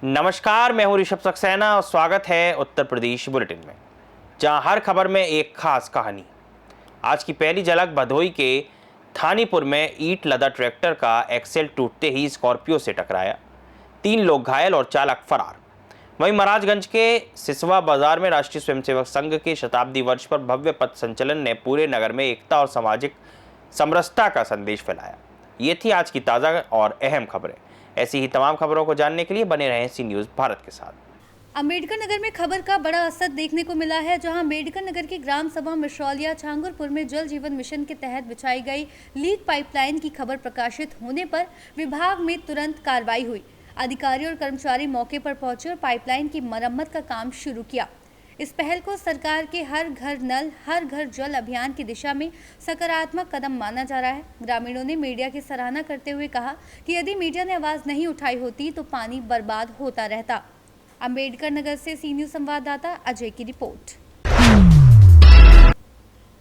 नमस्कार, मैं हूं ऋषभ सक्सेना और स्वागत है उत्तर प्रदेश बुलेटिन में, जहां हर खबर में एक खास कहानी। आज की पहली झलक भदोही के थानीपुर में ईंट लदा ट्रैक्टर का एक्सेल टूटते ही स्कॉर्पियो से टकराया। 3 लोग घायल और चालक फरार। वहीं महाराजगंज के सिसवा बाजार में राष्ट्रीय स्वयंसेवक संघ के शताब्दी वर्ष पर भव्य पथ संचलन ने पूरे नगर में एकता और सामाजिक समरसता का संदेश फैलाया। ये थी आज की ताज़ा और अहम खबरें। ऐसी ही तमाम खबरों को जानने के लिए बने रहें सी न्यूज़ भारत के साथ। अम्बेडकर नगर में खबर का बड़ा असर देखने को मिला है, जहां अम्बेडकर नगर की ग्राम सभा मिश्रौलिया छांगुरपुर में जल जीवन मिशन के तहत बिछाई गई लीक पाइपलाइन की खबर प्रकाशित होने पर विभाग में तुरंत कार्रवाई हुई। अधिकारी और कर्मचारी मौके पर पहुंचे और पाइपलाइन की मरम्मत का काम शुरू किया। इस पहल को सरकार के हर घर नल हर घर जल अभियान की दिशा में सकारात्मक कदम माना जा रहा है। ग्रामीणों ने मीडिया की सराहना करते हुए कहा कि यदि मीडिया ने आवाज नहीं उठाई होती तो पानी बर्बाद होता रहता। अम्बेडकर नगर से सी न्यूज़ संवाददाता अजय की रिपोर्ट।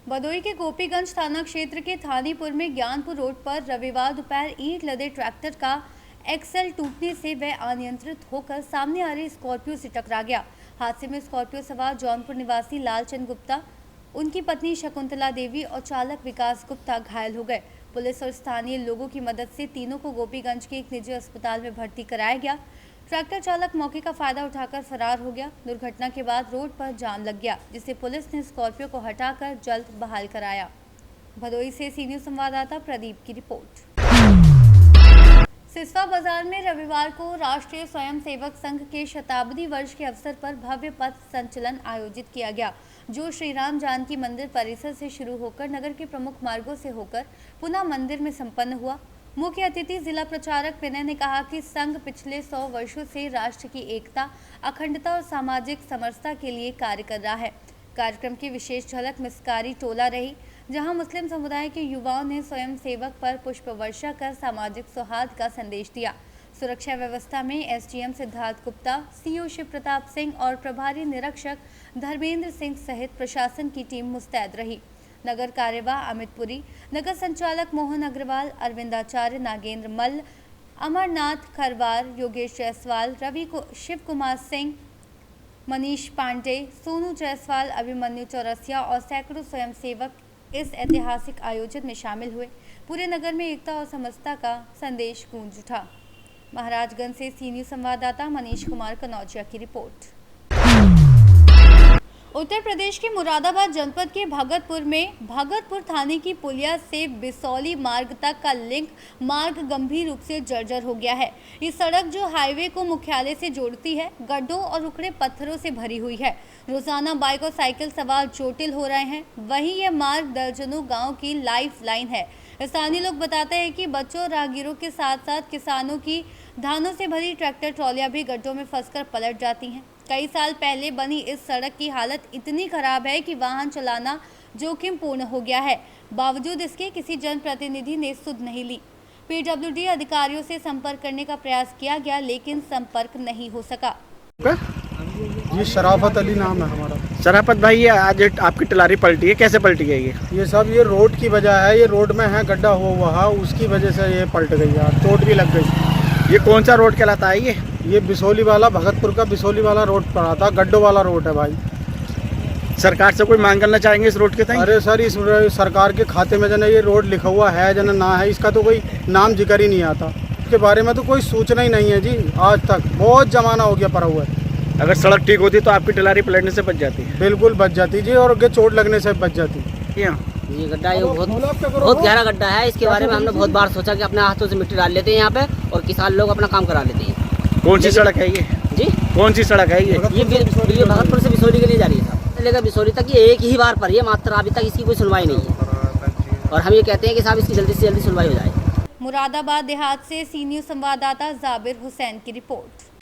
भदोही के गोपीगंज थाना क्षेत्र के थानीपुर में ज्ञानपुर रोड पर रविवार दोपहर ईंट लदे ट्रैक्टर का एक्सेल टूटने से वह अनियंत्रित होकर सामने आ रही स्कॉर्पियो से टकरा गया। हादसे में स्कॉर्पियो सवार जौनपुर निवासी लालचंद गुप्ता, उनकी पत्नी शकुंतला देवी और चालक विकास गुप्ता घायल हो गए। पुलिस और स्थानीय लोगों की मदद से तीनों को गोपीगंज के एक निजी अस्पताल में भर्ती कराया गया। ट्रैक्टर चालक मौके का फायदा उठाकर फरार हो गया। दुर्घटना के बाद रोड पर जाम लग गया, जिसे पुलिस ने स्कॉर्पियो को हटाकर जल्द बहाल कराया। भदोही से सी न्यूज़ संवाददाता प्रदीप की रिपोर्ट। सिसवा बाजार में रविवार को राष्ट्रीय स्वयंसेवक संघ के शताब्दी वर्ष के अवसर पर भव्य पथ संचलन आयोजित किया गया, जो श्री राम जानकी मंदिर परिसर से शुरू होकर नगर के प्रमुख मार्गों से होकर पुनः मंदिर में संपन्न हुआ। मुख्य अतिथि जिला प्रचारक विनय ने कहा कि संघ पिछले 100 वर्षों से राष्ट्र की एकता, अखंडता और सामाजिक समरसता के लिए कार्य कर रहा है। कार्यक्रम की विशेष झलक मिसकारी टोला रही, जहां मुस्लिम समुदाय के युवाओं ने स्वयं सेवक पर पुष्प वर्षा कर सामाजिक सौहार्द का संदेश दिया। सुरक्षा व्यवस्था में एसडीएम सिद्धार्थ गुप्ता, सीओ शिव प्रताप सिंह और प्रभारी निरीक्षक धर्मेंद्र सिंह सहित प्रशासन की टीम मुस्तैद रही। नगर कार्यवाह अमित पुरी, नगर संचालक मोहन अग्रवाल, अरविंदाचार्य, नागेंद्र मल्ल, अमरनाथ खरवार, योगेश जायसवाल, शिव कुमार सिंह, मनीष पांडे, सोनू जायसवाल, अभिमन्यु चौरसिया और सैकड़ों स्वयंसेवक इस ऐतिहासिक आयोजन में शामिल हुए। पूरे नगर में एकता और समरसता का संदेश गूंज उठा। महाराजगंज से सी न्यूज़ संवाददाता मनीष कुमार कनौजिया की रिपोर्ट। उत्तर प्रदेश के मुरादाबाद जनपद के भगतपुर थाने की पुलिया से बिसौली मार्ग तक का लिंक मार्ग गंभीर रूप से जर्जर हो गया है। ये सड़क जो हाईवे को मुख्यालय से जोड़ती है, गड्ढों और उखड़े पत्थरों से भरी हुई है। रोजाना बाइक और साइकिल सवार चोटिल हो रहे हैं। वहीं यह मार्ग दर्जनों गाँव की लाइफ लाइन है। स्थानीय लोग बताते हैं कि बच्चों और राहगीरों के साथ साथ किसानों की धानों से भरी ट्रैक्टर ट्रॉलियां भी गड्ढों में फंसकर पलट जाती हैं। कई साल पहले बनी इस सड़क की हालत इतनी खराब है कि वाहन चलाना जोखिमपूर्ण हो गया है। बावजूद इसके किसी जनप्रतिनिधि ने सुध नहीं ली। पीडब्ल्यूडी अधिकारियों से संपर्क करने का प्रयास किया गया, लेकिन संपर्क नहीं हो सका। ये शराफत अली नाम है हमारा। शराफत भाई, ये आज आपकी टलारी पलटी है, कैसे पलटी है? ये सब ये रोड की वजह है। ये रोड में है गड्ढा हुआ है, उसकी वजह से ये पलट गई यार, चोट भी लग गई। ये कौन सा रोड कहलाता है? ये बिसौली वाला, भगतपुर का बिसौली वाला रोड पड़ा था, गड्ढों वाला रोड है भाई। सरकार से कोई मांग करना चाहेंगे इस रोड के तहत? अरे सर, इस सरकार के खाते में जना ये रोड लिखा हुआ है जना ना है, इसका तो कोई नाम जिक्र ही नहीं आता। इसके बारे में तो कोई सूचना ही नहीं है जी आज तक। बहुत जमाना हो गया पड़ा हुआ है। अगर सड़क ठीक होती तो आपकी टलारी पलटने से बच जाती है? बिल्कुल बच जाती जी, और चोट लगने से बच जाती। ये गड्ढा ये बहुत गहरा गड्ढा है। इसके बारे में हमने बहुत बार सोचा कि अपने हाथों से मिट्टी डाल लेते हैं यहाँ पे और किसान लोग अपना काम करा लेते हैं। कौन सी सड़क है ये जी? कौन सी सड़क है ये भगतपुर से बिसौली के लिए जा रही है। लेकर बिसौली तक ये एक ही बार पर है मात्र, अभी तक इसकी कोई सुनवाई नहीं है। और हम ये कहते हैं कि साहब इसकी जल्दी से जल्दी सुनवाई हो जाए। मुरादाबाद देहात से सी न्यूज़ संवाददाता जाबिर हुसैन की रिपोर्ट।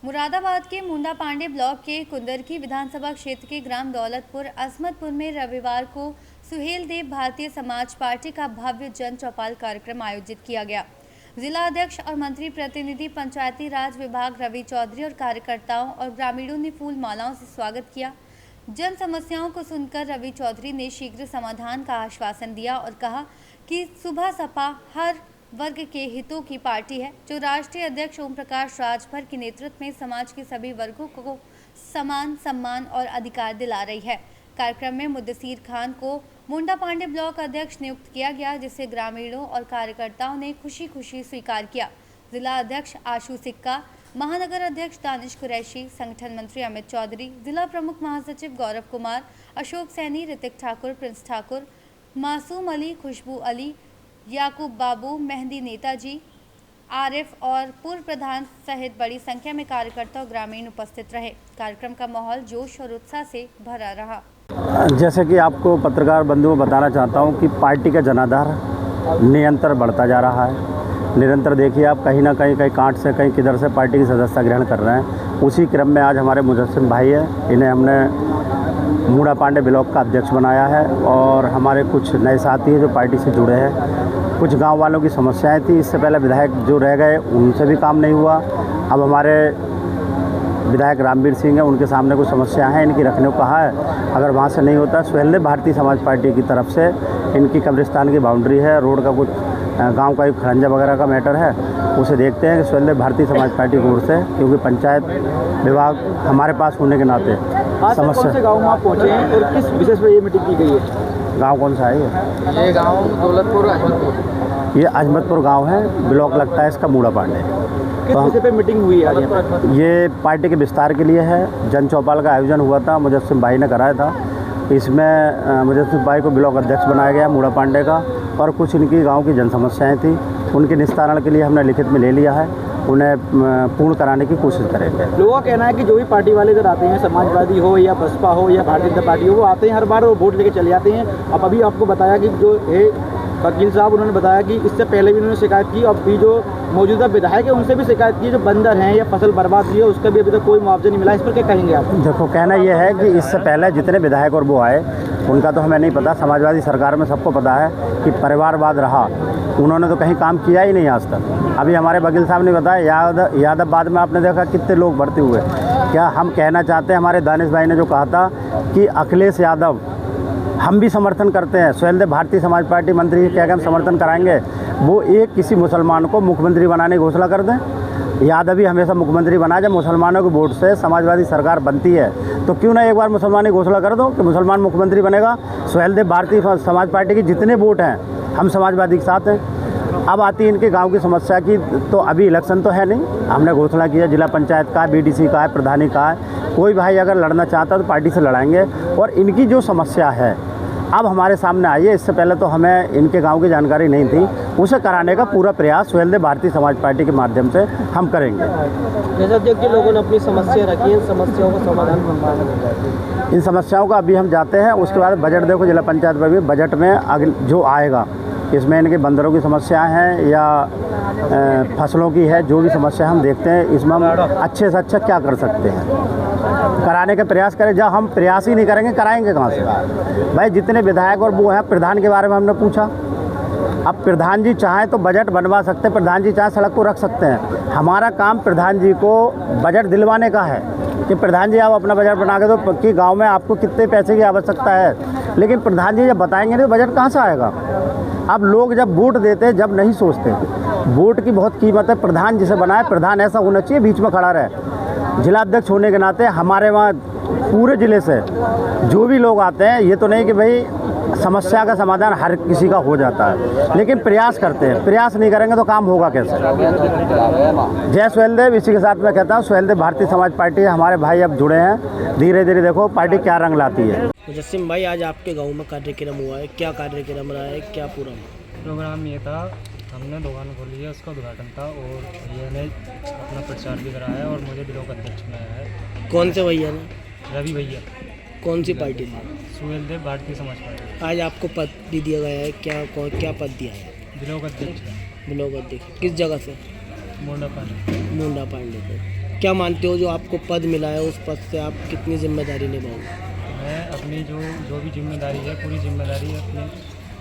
मुरादाबाद के मुंडा पांडे ब्लॉक के कुंदरकी विधानसभा क्षेत्र के ग्राम दौलतपुर अजमतपुर में रविवार को सुहेल देव भारतीय समाज पार्टी का भव्य जन चौपाल कार्यक्रम आयोजित किया गया। जिला अध्यक्ष और मंत्री प्रतिनिधि पंचायती राज विभाग रवि चौधरी और कार्यकर्ताओं और ग्रामीणों ने फूल मालाओं से स्वागत किया। जन समस्याओं को सुनकर रवि चौधरी ने शीघ्र समाधान का आश्वासन दिया और कहा कि सुबह सपा हर वर्ग के हितों की पार्टी है जो राष्ट्रीय अध्यक्ष ओम प्रकाश राजभर के नेतृत्व में समाज के सभी वर्गों को समान सम्मान और अधिकार दिला रही है। कार्यक्रम में मुद्दसीर खान को मुंडा पांडे ब्लॉक अध्यक्ष नियुक्त किया गया, जिसे ग्रामीणों और कार्यकर्ताओं ने खुशी खुशी स्वीकार किया। जिला अध्यक्ष आशु सिक्का, महानगर अध्यक्ष दानिश कुरैशी, संगठन मंत्री अमित चौधरी, जिला प्रमुख महासचिव गौरव कुमार, अशोक सैनी, ऋतिक ठाकुर, प्रिंस ठाकुर, मासूम अली, खुशबू अली, याकूब बाबू, मेहंदी नेताजी, आरिफ और पूर्व प्रधान सहित बड़ी संख्या में कार्यकर्ता और ग्रामीण उपस्थित रहे। कार्यक्रम का माहौल जोश और उत्साह से भरा रहा। जैसे कि आपको पत्रकार बंधुओं बताना चाहता हूं कि पार्टी का जनाधार निरंतर बढ़ता जा रहा है। निरंतर देखिए आप कहीं ना कहीं कांट से कहीं किधर से पार्टी की सदस्यता ग्रहण कर रहे हैं। उसी क्रम में आज हमारे मुजस्सिम भाई है, इन्हें हमने मुंडा पांडे ब्लॉक का अध्यक्ष बनाया है और हमारे कुछ नए साथी हैं जो पार्टी से जुड़े हैं। कुछ गांव वालों की समस्याएं थी, इससे पहले विधायक जो रह गए उनसे भी काम नहीं हुआ। अब हमारे विधायक रामवीर सिंह हैं, उनके सामने कुछ समस्या है, इनकी रखने को कहा है। अगर वहाँ से नहीं होता, सुहेलदेव भारतीय समाज पार्टी की तरफ से इनकी कब्रिस्तान की बाउंड्री है, रोड का कुछ गांव का एक खरंजा वगैरह का मैटर है, उसे देखते हैं कि सुहेलदेव भारतीय समाज पार्टी की ओर से, क्योंकि पंचायत विभाग हमारे पास होने के नाते समस्या। कौन से गाँव में आप पहुँचे हैं और किस विशेष पर ये मीटिंग की गई है? गाँव कौन सा है ये गाँव दौलतपुर अजमतपुर। ये अजमतपुर गाँव है, ब्लॉक लगता है इसका मुंडा पांडे। किस विषय पे मीटिंग हुई है आज? ये पार्टी के विस्तार के लिए है। जन चौपाल का आयोजन हुआ था, मुजस्सिम भाई ने कराया था। इसमें मुजस्सिम भाई को ब्लॉक अध्यक्ष बनाया गया मुंडा पांडे का, और कुछ इनकी गांव की जन समस्याएँ थी, उनके निस्तारण के लिए हमने लिखित में ले लिया है। उन्हें पूर्ण कराने की कोशिश करेंगे। लोगों का कहना है कि जो भी पार्टी वाले इधर आते हैं, समाजवादी हो या बसपा हो या भारतीय जनता पार्टी हो, वो आते हैं हर बार वो वोट लेके चले जाते हैं। अब अभी आपको बताया कि जो है वकील साहब, उन्होंने बताया कि इससे पहले भी उन्होंने शिकायत की, और भी जो मौजूदा विधायक है उनसे भी शिकायत की, जो बंदर हैं या फसल बर्बाद हुई है उसका भी अभी तक कोई मुआवजा नहीं मिला। इस पर क्या कहेंगे आप? देखो, कहना यह है कि इससे पहले जितने विधायक और वो आए उनका तो हमें नहीं पता। समाजवादी सरकार में सबको पता है कि परिवारवाद रहा, उन्होंने तो कहीं काम किया ही नहीं आज तक। अभी हमारे वकील साहब ने बताया यादवाबाद में आपने देखा कितने लोग भर्ती हुए। क्या हम कहना चाहते हैं, हमारे दानिश भाई ने जो कहा था कि अखिलेश यादव हम भी समर्थन करते हैं, सुहेलदेव भारतीय समाज पार्टी मंत्री क्या हम समर्थन कराएंगे, वो एक किसी मुसलमान को मुख्यमंत्री बनाने की घोषणा कर दें। यादव ही हमेशा मुख्यमंत्री बना, जब मुसलमानों के वोट से समाजवादी सरकार बनती है तो क्यों ना एक बार मुसलमान की घोषणा कर दो कि मुसलमान मुख्यमंत्री बनेगा। सुहेलदेव भारतीय समाज पार्टी के जितने वोट हैं हम समाजवादी के साथ हैं। अब आती है इनके गांव की समस्या की, तो अभी इलेक्शन तो है नहीं, हमने घोषणा किया जिला पंचायत का, बीडीसी का है, प्रधानी का है। कोई भाई अगर लड़ना चाहता है तो पार्टी से लड़ाएंगे। और इनकी जो समस्या है अब हमारे सामने आई है, इससे पहले तो हमें इनके गांव की जानकारी नहीं थी, उसे कराने का पूरा प्रयास सुहेलदेव भारतीय समाज पार्टी के माध्यम से हम करेंगे। जैसे अध्यक्ष जी, लोगों ने अपनी समस्या रखी है, समस्याओं का समाधान इन समस्याओं का अभी हम जाते हैं, उसके बाद बजट देखो जिला पंचायत में भी, बजट में अगले जो आएगा इसमें इनके बंदरों की समस्याएं हैं या फसलों की है, जो भी समस्या हम देखते हैं इसमें हम अच्छे से अच्छा क्या कर सकते हैं कराने का प्रयास करें। जब हम प्रयास ही नहीं करेंगे कराएंगे कहाँ से? भाई जितने विधायक और वो हैं, प्रधान के बारे में हमने पूछा, अब प्रधान जी चाहें तो बजट बनवा सकते हैं, प्रधान जी चाहें सड़क को रख सकते हैं। हमारा काम प्रधान जी को बजट दिलवाने का है कि प्रधान जी आप अपना बजट बना के दो कि गांव में आपको कितने पैसे की आवश्यकता है, लेकिन प्रधान जी जब बताएंगे नहीं तो बजट कहाँ से आएगा? अब लोग जब वोट देते हैं, जब नहीं सोचते, वोट की बहुत कीमत है। प्रधान जिसे बनाए, प्रधान ऐसा होना चाहिए बीच में खड़ा रहे। जिला अध्यक्ष होने के नाते हमारे वहाँ पूरे ज़िले से जो भी लोग आते हैं, ये तो नहीं कि भाई समस्या का समाधान हर किसी का हो जाता है, लेकिन प्रयास करते हैं। प्रयास नहीं करेंगे तो काम होगा कैसे? जय सुहेलदेव। इसी के साथ मैं कहता हूँ सुहेलदेव भारतीय समाज पार्टी हमारे भाई अब जुड़े हैं, धीरे धीरे देखो पार्टी क्या रंग लाती है। मुजस्सिम भाई, आज आपके गांव में कार्यक्रम हुआ है, क्या कार्यक्रम रहा है, क्या पूरा प्रोग्राम ये था, हमने दुकान खोली है, उसका उद्घाटन था और भैया ने अपना प्रचार भी कराया और मुझे ब्लॉक अध्यक्ष बनाया है। कौन से भैया ने? रवि भैया। कौन सी पार्टी थी? सुहेलदेव भारतीय समाज पार्टी। आज आपको पद भी दिया गया है, क्या पद दिया है? ब्लॉक अध्यक्ष। ब्लॉक अध्यक्ष किस जगह से? मुंडा पांडे। मुंडा पांडे से। क्या मानते हो जो आपको पद मिला है उस पद से आप कितनी जिम्मेदारी निभाओगे? मैं अपनी जो भी जिम्मेदारी है, पूरी जिम्मेदारी अपनी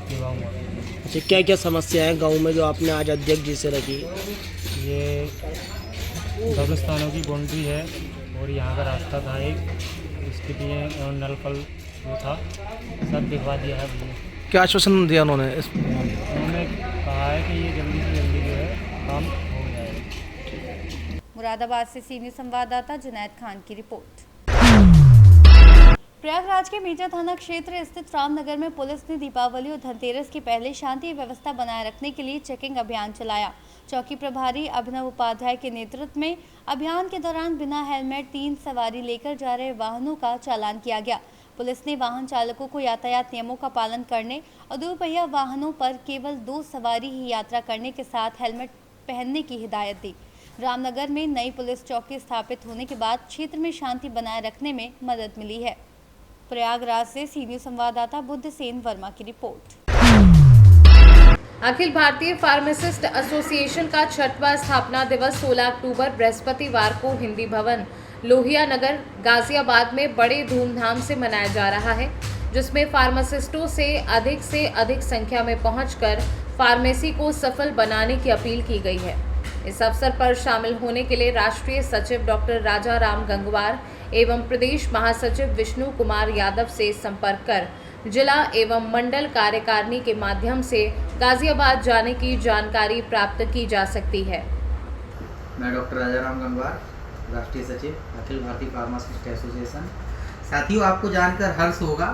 निभाऊंगा। अच्छा, क्या क्या समस्या है गांव में जो आपने आज अध्यक्ष जी से रखी? ये कब्रिस्तानों की बाउंड्री है और यहाँ का रास्ता था एक, उसके लिए नल फल जो था सब दिखवा दिया है हमने। क्या आश्वासन दिया उन्होंने उन्होंने कहा है कि ये जल्दी से जल्दी जो है काम हो जाएगा। मुरादाबाद से सीनियर संवाददाता जुनैद खान की रिपोर्ट। प्रयागराज के मीजा थाना क्षेत्र स्थित रामनगर में पुलिस ने दीपावली और धनतेरस के पहले शांति व्यवस्था बनाए रखने के लिए चेकिंग अभियान चलाया। चौकी प्रभारी अभिनव उपाध्याय के नेतृत्व में अभियान के दौरान बिना हेलमेट 3 सवारी लेकर जा रहे वाहनों का चालान किया गया। पुलिस ने वाहन चालकों को यातायात नियमों का पालन करने और 2 पहिया वाहनों पर केवल 2 सवारी ही यात्रा करने के साथ हेलमेट पहनने की हिदायत दी। रामनगर में नई पुलिस चौकी स्थापित होने के बाद क्षेत्र में शांति बनाए रखने में मदद मिली है। प्रयागराज से सीनियर संवाददाता बुद्ध सेन वर्मा की report. Akhil Bharatiya pharmacist association का 6वां स्थापना दिवस 16 अक्टूबर बृहस्पतिवार को हिंदी भवन लोहिया नगर गाजियाबाद में बड़े धूमधाम से मनाया जा रहा है, जिसमें फार्मासिस्टों से अधिक संख्या में पहुंचकर फार्मेसी को सफल बनाने की अपील की गई है। इस अवसर पर शामिल होने के लिए राष्ट्रीय सचिव डॉक्टर राजा राम गंगवार एवं प्रदेश महासचिव विष्णु कुमार यादव से संपर्क कर जिला एवं मंडल कार्यकारिणी के माध्यम से गाजियाबाद जाने की जानकारी प्राप्त की जा सकती है। मैं डॉक्टर राजा राम गंगवार, राष्ट्रीय सचिव अखिल भारतीय फार्मासिस्ट एसोसिएशन। साथियों, आपको जानकर हर्ष होगा,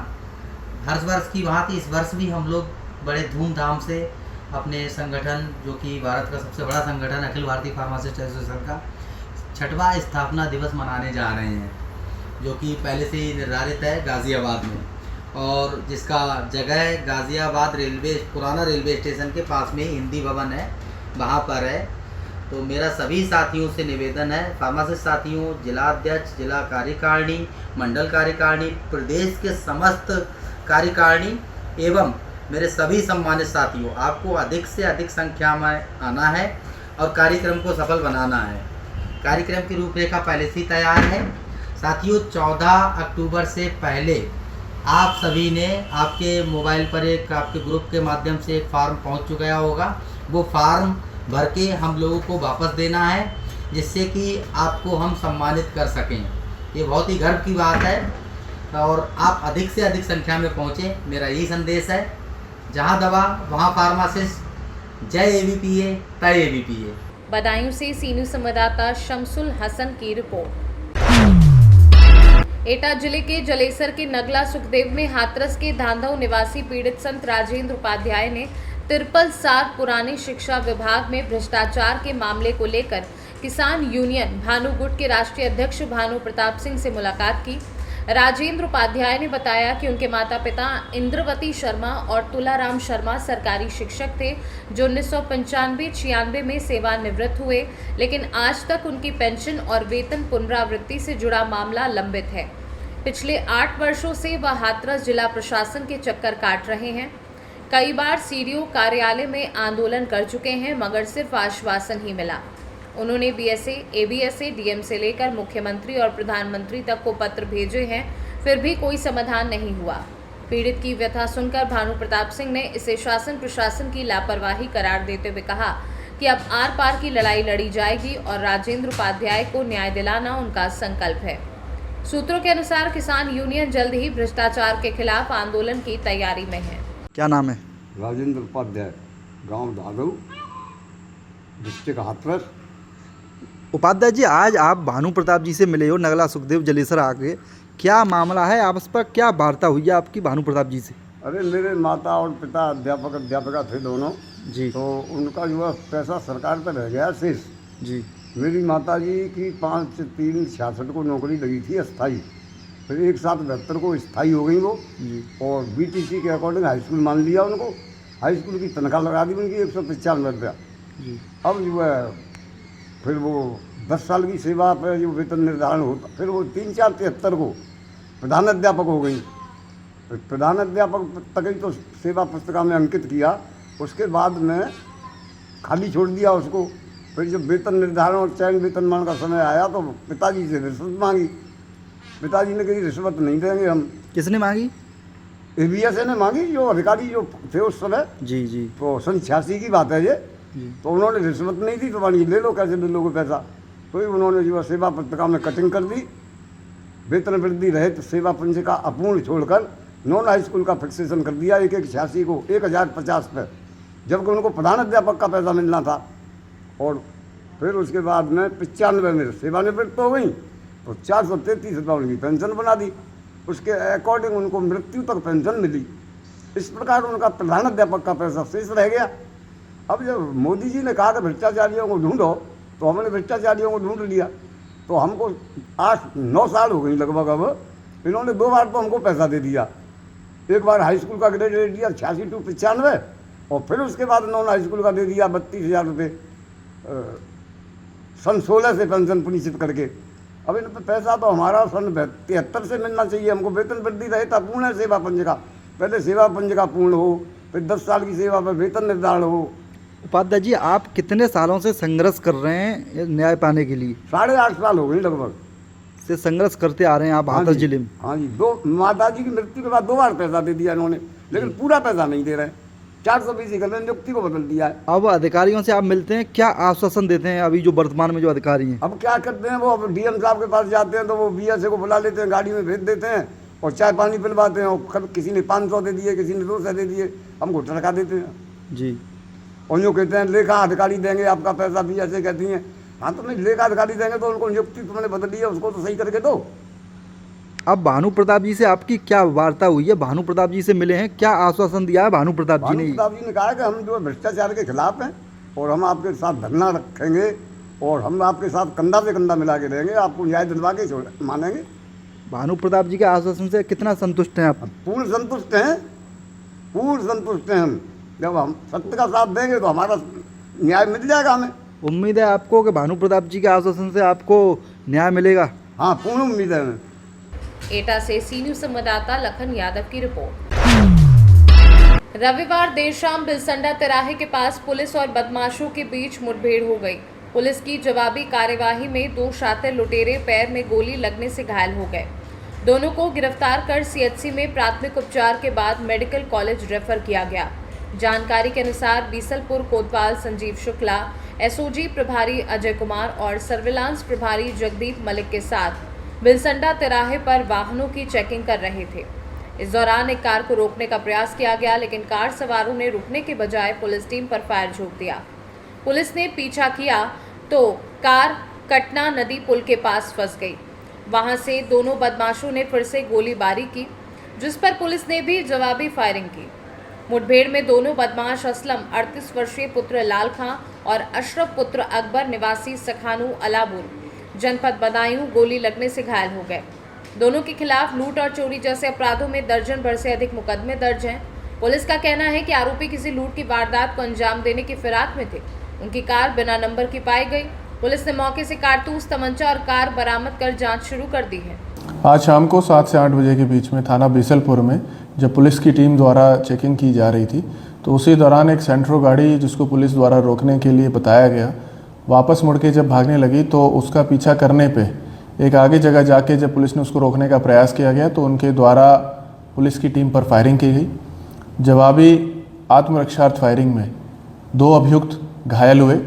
हर वर्ष की भांति इस वर्ष भी हम लोग बड़े धूमधाम से अपने संगठन, जो कि भारत का सबसे बड़ा संगठन अखिल भारतीय फार्मासिस्ट एसोसिएशन का 6वां स्थापना दिवस मनाने जा रहे हैं, जो कि पहले से ही निर्धारित है गाज़ियाबाद में, और जिसका जगह गाज़ियाबाद पुराना रेलवे स्टेशन के पास में हिंदी भवन है, वहाँ पर है। तो मेरा सभी साथियों से निवेदन है, फार्मासिस्ट साथियों, जिला अध्यक्ष, जिला कार्यकारिणी, मंडल कार्यकारिणी, प्रदेश के समस्त कार्यकारिणी एवं मेरे सभी सम्मानित साथियों, आपको अधिक से अधिक संख्या में आना है और कार्यक्रम को सफल बनाना है। कार्यक्रम की रूपरेखा पहले से तैयार है। साथियों, 14 अक्टूबर से पहले आप सभी ने आपके मोबाइल पर आपके ग्रुप के माध्यम से एक फॉर्म पहुंच चुका होगा। वो फॉर्म भर के हम लोगों को वापस देना है, जिससे कि आपको हम सम्मानित कर सकें। ये बहुत ही गर्व की बात है और आप अधिक से अधिक संख्या में पहुँचें, मेरा यही संदेश है। जहाँ दवा वहाँ फार्मासिस्ट, जय एबीपीए, तय एबीपीए। बदायूं से सीनियर संवाददाता शमसुल हसन की रिपोर्ट। एटा जिले के जलेसर के नगला सुखदेव में हाथरस के धांधव निवासी पीड़ित संत राजेंद्र उपाध्याय ने 53 साल पुराने शिक्षा विभाग में भ्रष्टाचार के मामले को लेकर किसान यूनियन भानुगुट के राष्ट्रीय अध्यक्ष भानु प्रताप सिंह से मुलाकात की। राजेंद्र उपाध्याय ने बताया कि उनके माता पिता इंद्रवती शर्मा और तुलाराम शर्मा सरकारी शिक्षक थे, जो 1995-96 में सेवानिवृत्त हुए, लेकिन आज तक उनकी पेंशन और वेतन पुनरावृत्ति से जुड़ा मामला लंबित है। पिछले 8 वर्षों से वह हाथरस जिला प्रशासन के चक्कर काट रहे हैं। कई बार सीडीओ कार्यालय में आंदोलन कर चुके हैं, मगर सिर्फ आश्वासन ही मिला। उन्होंने बीएसए, एबीएसए, डीएम से लेकर मुख्यमंत्री और प्रधानमंत्री तक को पत्र भेजे हैं, फिर भी कोई समाधान नहीं हुआ। पीड़ित की व्यथा सुनकर भानु प्रताप सिंह ने इसे शासन प्रशासन की लापरवाही करार देते हुए कहा कि अब आर पार की लड़ाई लड़ी जाएगी और राजेंद्र उपाध्याय को न्याय दिलाना उनका संकल्प है। सूत्रों के अनुसार किसान यूनियन जल्द ही भ्रष्टाचार के खिलाफ आंदोलन की तैयारी में है। क्या नाम है? राजेंद्र उपाध्याय, गांव धादव, डिस्ट्रिक्ट हाथरस। उपाध्याय जी, आज आप भानु प्रताप जी से मिले हो नगला सुखदेव जलेसर आके, क्या मामला है? आपस पर क्या वार्ता हुई है आपकी भानु प्रताप जी से? अरे मेरे माता और पिता अध्यापिका थे दोनों जी, तो उनका जो है पैसा सरकार पर रह गया शेष जी। मेरी माता जी की 5/3/66 को नौकरी लगी थी अस्थाई, फिर 1/7/72 को स्थाई हो गई वो जी, और बीटीसी के अकॉर्डिंग हाई स्कूल मान लिया उनको। हाई स्कूल की तनख्वाह लगा दी उनकी 195 रुपया जी। अब जो है फिर वो 10 साल की सेवा पर जो वेतन निर्धारण होता, फिर वो 3/4/73 को प्रधान अध्यापक हो गई। फिर प्रधान अध्यापक तक ही तो सेवा पुस्तिका में अंकित किया, उसके बाद में खाली छोड़ दिया उसको। फिर जब वेतन निर्धारण और चयन वेतनमान का समय आया तो पिताजी से रिश्वत मांगी। पिताजी ने कही रिश्वत नहीं देंगे हम। किसने मांगी? एबीएसए ने मांगी, जो अधिकारी जो थे उस समय जी जी। तो 86 की बात है ये। तो उन्होंने रिश्वत नहीं दी तो मानी ले लो, कैसे ले लोगे पैसा। तो ही उन्होंने जो सेवा पत्रिका में कटिंग कर दी, वेतन वृद्धि रहित सेवा पंजिका अपूर्ण छोड़कर नॉन हाई स्कूल का फिक्सेशन कर दिया 1/1/86 को 1050 पर, जबकि उनको प्रधान अध्यापक का पैसा मिलना था। और फिर उसके बाद में 95 में सेवानिवृत्त हो गई तो 433 रुपये उनकी पेंशन बना दी, उसके अकॉर्डिंग उनको मृत्यु तक पेंशन मिली। इस प्रकार उनका प्रधान अध्यापक का पैसा शेष रह गया। अब जब मोदी जी ने कहा कि भ्रष्टाचारियों को ढूंढो, तो हमने भ्रष्टाचारियों को ढूंढ लिया। तो हमको 8-9 साल हो गई लगभग। अब इन्होंने 2 बार तो हमको पैसा दे दिया, एक बार हाई स्कूल का ग्रेजुएट दिया 86 to 95 और फिर उसके बाद नॉन हाई स्कूल का दे दिया 32,000 रुपये सन 16 से पेंशन पुनिश्चित करके। अब इन पर पैसा तो हमारा सन 73 से मिलना चाहिए हमको। वेतन वृद्धि रहे था पूर्ण है सेवा पंजिका, पहले सेवा पंजिका पूर्ण हो, फिर 10 साल की सेवा पर वेतन निर्धारण हो। उपाध्याय जी, आप कितने सालों से संघर्ष कर रहे हैं न्याय पाने के लिए? 8.5 साल हो गई लगभग से संघर्ष करते आ रहे हैं आप हाथरस जिले में। हाँ जी, 2 माता जी की मृत्यु के बाद 2 बार पैसा दे दिया इन्होंने, लेकिन पूरा पैसा नहीं दे रहे। 420 कर नियुक्ति को बदल दिया है। अब अधिकारियों से आप मिलते हैं, क्या आश्वासन देते हैं अभी जो वर्तमान में जो अधिकारी हैं? अब क्या करते हैं, वो अब डीएम साहब के पास जाते हैं तो वो बीएसए को बुला लेते हैं, गाड़ी में भेज देते हैं और चाय पानी पिलवाते हैं। और किसी ने 500 दे दिए, किसी ने 200 दे दिए, हमको टरका देते हैं जी। और यूँ कहते हैं लेखा अधिकारी देंगे आपका पैसा, बीएसए कहती हैं। हाँ तो नहीं, लेखा अधिकारी देंगे तो उनको नियुक्ति तुमने बदली है, उसको तो सही करके दो। अब भानु प्रताप जी से आपकी क्या वार्ता हुई है? भानु प्रताप जी से मिले हैं, क्या आश्वासन दिया है भानु प्रताप जी ने? भानु प्रताप जी ने कहा कि हम जो भ्रष्टाचार के खिलाफ हैं और हम आपके साथ धरना रखेंगे और हम आपके साथ कंधा से कंधा मिला के रहेंगे, आपको न्याय दिलवा के मानेंगे। भानु प्रताप जी के आश्वासन से कितना संतुष्ट हैं आप? पूर्ण संतुष्ट हैं, पूर्ण संतुष्ट हैं हम। जब हम सत्य का साथ देंगे तो हमारा न्याय मिल जाएगा हमें। उम्मीद है आपको कि भानु प्रताप जी के आश्वासन से आपको न्याय मिलेगा? हाँ, पूर्ण उम्मीद है हमें। एटा से सी न्यूज संवाददाता लखन यादव की रिपोर्ट। रविवार देर शाम बिलसंडा तिराहे के पास पुलिस और बदमाशों के बीच मुठभेड़ हो गई। पुलिस की जवाबी कार्यवाही में 2 शातिर लुटेरे पैर में गोली लगने से घायल हो गए। दोनों को गिरफ्तार कर सीएचसी में प्राथमिक उपचार के बाद मेडिकल कॉलेज रेफर किया गया। जानकारी के अनुसार बीसलपुर कोतवाल संजीव शुक्ला, एसओजी प्रभारी अजय कुमार और सर्विलांस प्रभारी जगदीप मलिक के साथ बिलसंडा तिराहे पर वाहनों की चेकिंग कर रहे थे। इस दौरान एक कार को रोकने का प्रयास किया गया, लेकिन कार सवारों ने रुकने के बजाय पुलिस टीम पर फायर झोंक दिया। पुलिस ने पीछा किया तो कार कटना नदी पुल के पास फंस गई। वहां से दोनों बदमाशों ने फिर से गोलीबारी की, जिस पर पुलिस ने भी जवाबी फायरिंग की। मुठभेड़ में दोनों बदमाश असलम 38 वर्षीय पुत्र लाल खां और अशरफ पुत्र अकबर निवासी सखानू अलापुर जनपद बदायूं गोली लगने से घायल हो गए। दोनों के खिलाफ लूट और चोरी जैसे अपराधों में दर्जन भर से अधिक मुकदमे दर्ज हैं। पुलिस का कहना है कि आरोपी किसी लूट की वारदात को अंजाम देने की फिराक में थे। उनकी कार बिना नंबर की पाई गई। पुलिस ने मौके से कारतूस, तमंचा और कार बरामद कर जांच शुरू कर दी है। आज शाम को 7 से 8 बजे के बीच में थाना बीसलपुर में जब पुलिस की टीम द्वारा चेकिंग की जा रही थी, तो उसी दौरान एक सेंट्रो गाड़ी जिसको पुलिस द्वारा रोकने के लिए बताया गया, वापस मुड़ के जब भागने लगी तो उसका पीछा करने पे एक आगे जगह जाके जब पुलिस ने उसको रोकने का प्रयास किया गया तो उनके द्वारा पुलिस की टीम पर फायरिंग की गई। जवाबी आत्मरक्षार्थ फायरिंग में 2 अभियुक्त घायल हुए,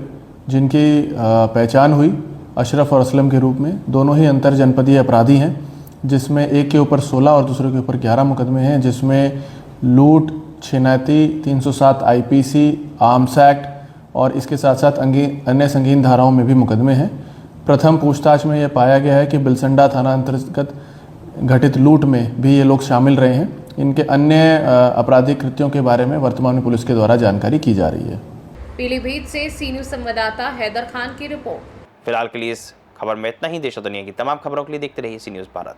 जिनकी पहचान हुई अशरफ और असलम के रूप में। दोनों ही अंतर जनपदीय अपराधी हैं, जिसमें एक के ऊपर 16 और दूसरे के ऊपर 11 मुकदमे हैं, जिसमें लूट, छिनैती, 307 आईपीसी, आर्म्स एक्ट और इसके साथ साथ अन्य संगीन धाराओं में भी मुकदमे हैं। प्रथम पूछताछ में यह पाया गया है कि बिलसंडा थाना अंतर्गत घटित लूट में भी ये लोग शामिल रहे हैं। इनके अन्य आपराधिक कृत्यों के बारे में वर्तमान में पुलिस के द्वारा जानकारी की जा रही है। पीलीभीत से सी न्यूज संवाददाता हैदर खान की रिपोर्ट। फिलहाल के लिए इस खबर में इतना ही। देश और दुनिया की तमाम खबरों के लिए देखते रहिए सी न्यूज़ भारत।